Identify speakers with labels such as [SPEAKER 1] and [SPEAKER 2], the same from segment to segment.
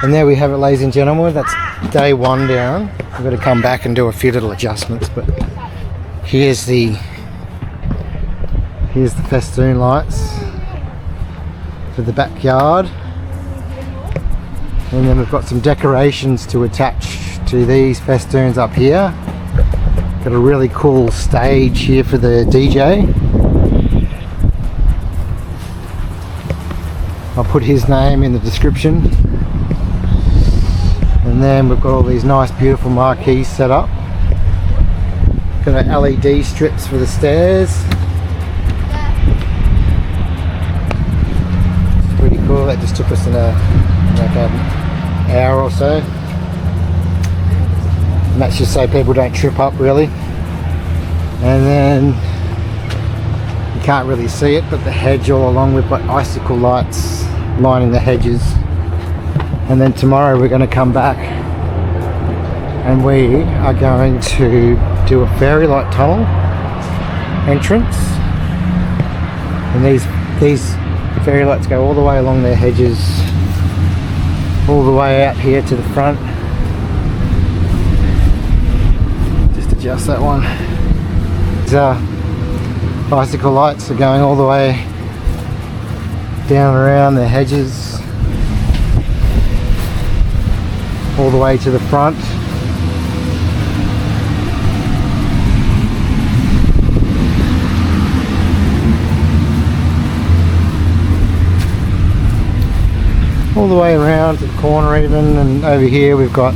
[SPEAKER 1] And there we have it, ladies and gentlemen. That's day one down. We've got to come back and do a few little adjustments, but here's the festoon lights for the backyard. And then we've got some decorations to attach to these festoons up here. Got a really cool stage here for the DJ. I'll put his name in the description. And then we've got all these nice beautiful marquees set up. Got our LED strips for the stairs. It's pretty cool. That just took us in like an hour or so. And that's just so people don't trip up, really. And then you can't really see it, but the hedge all along, we've got icicle lights lining the hedges. And then tomorrow we're going to come back and we are going to do a fairy light tunnel entrance. And these fairy lights go all the way along their hedges, all the way out here to the front. Just adjust that one. These bicycle lights are going all the way down around the hedges, all the way to the front. All the way around to the corner even, and over here we've got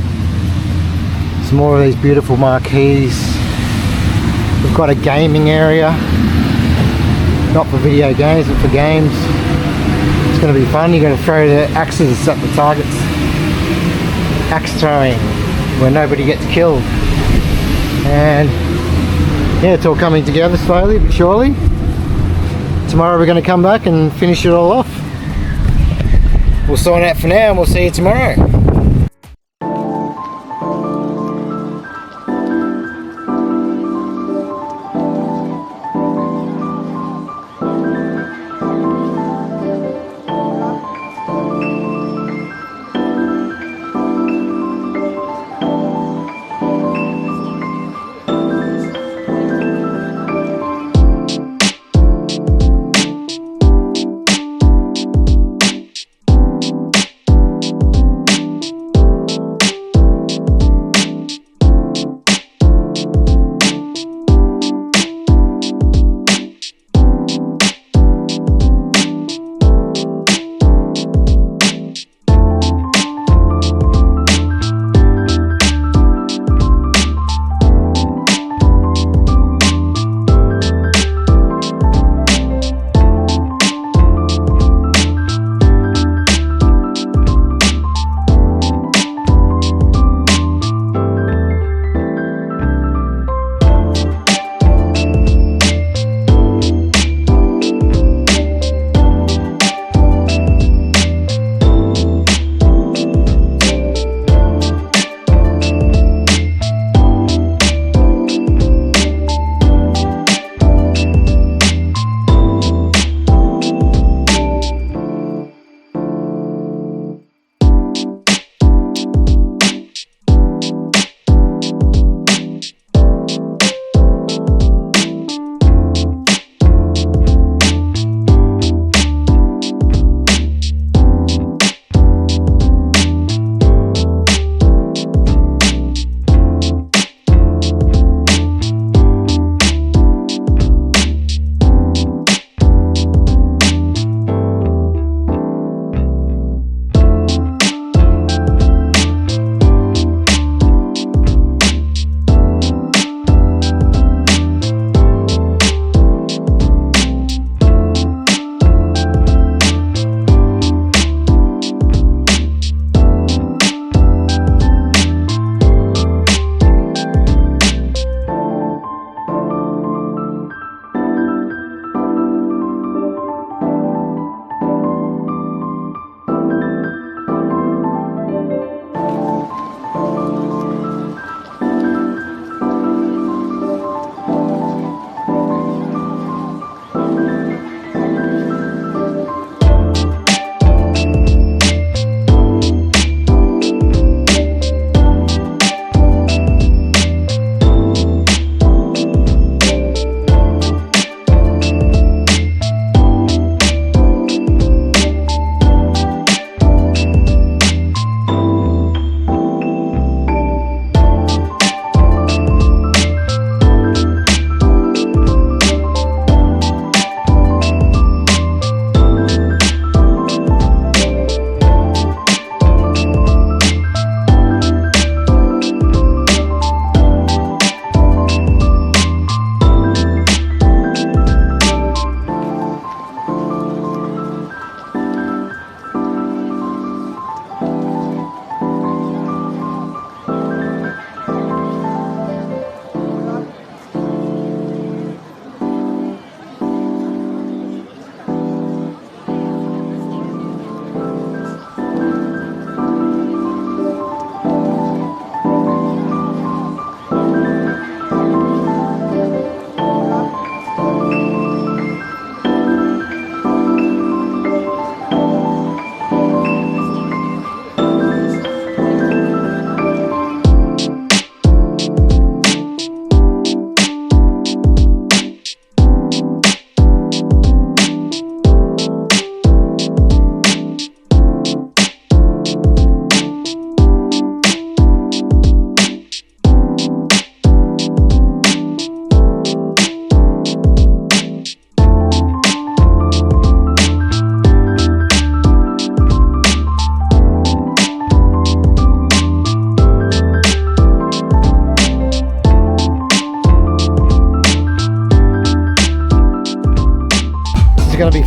[SPEAKER 1] some more of these beautiful marquees. We've got a gaming area, not for video games but for games. It's going to be fun. You're going to throw the axes at the targets. Axe throwing where nobody gets killed. And yeah, it's all coming together slowly but surely. Tomorrow we're going to come back and finish it all off. We'll sign out for now and we'll see you tomorrow.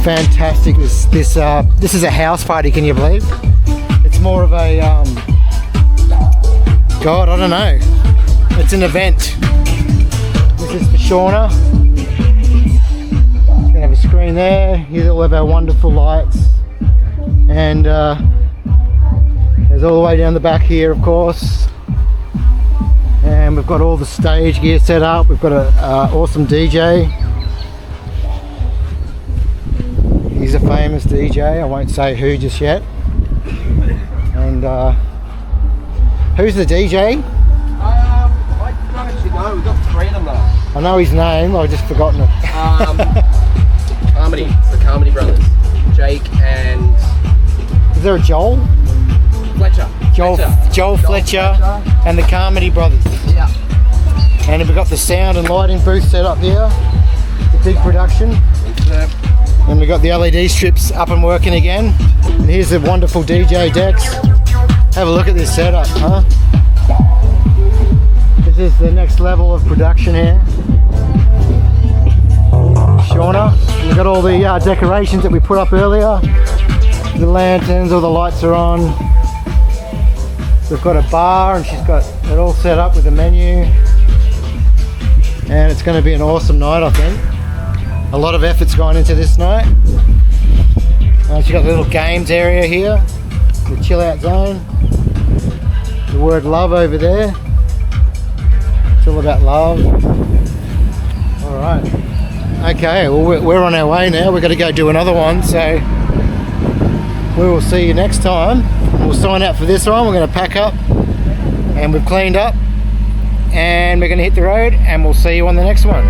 [SPEAKER 1] fantastic. This is a house party, can you believe? It's more of a God, I don't know. It's an event. This is for Shauna. Gonna have a screen there. Here's all of our wonderful lights, and there's all the way down the back here, of course. And we've got all the stage gear set up. We've got an awesome DJ. He's a famous DJ. I won't say who just yet. And who's the DJ?
[SPEAKER 2] I don't actually know. We've got 3 of them though.
[SPEAKER 1] I know his name. I've just forgotten it.
[SPEAKER 2] Carmody. It's the Carmody brothers. Jake and
[SPEAKER 1] Is there a Joel?
[SPEAKER 2] Fletcher.
[SPEAKER 1] Joel Fletcher and the Carmody brothers.
[SPEAKER 2] Yeah.
[SPEAKER 1] And we've got the sound and lighting booth set up here. The big production. And we've got the LED strips up and working again. And here's the wonderful DJ decks. Have a look at this setup, huh? This is the next level of production here. Shauna. And we've got all the decorations that we put up earlier. The lanterns, all the lights are on. We've got a bar and she's got it all set up with a menu. And it's going to be an awesome night, I think. A lot of effort's gone into this night. She's got the little games area here, the chill out zone. The word love over there. It's all about love. Alright. Okay, well we're on our way now. We've got to go do another one, so we will see you next time. We'll sign out for this one. We're going to pack up and we've cleaned up and we're going to hit the road and we'll see you on the next one.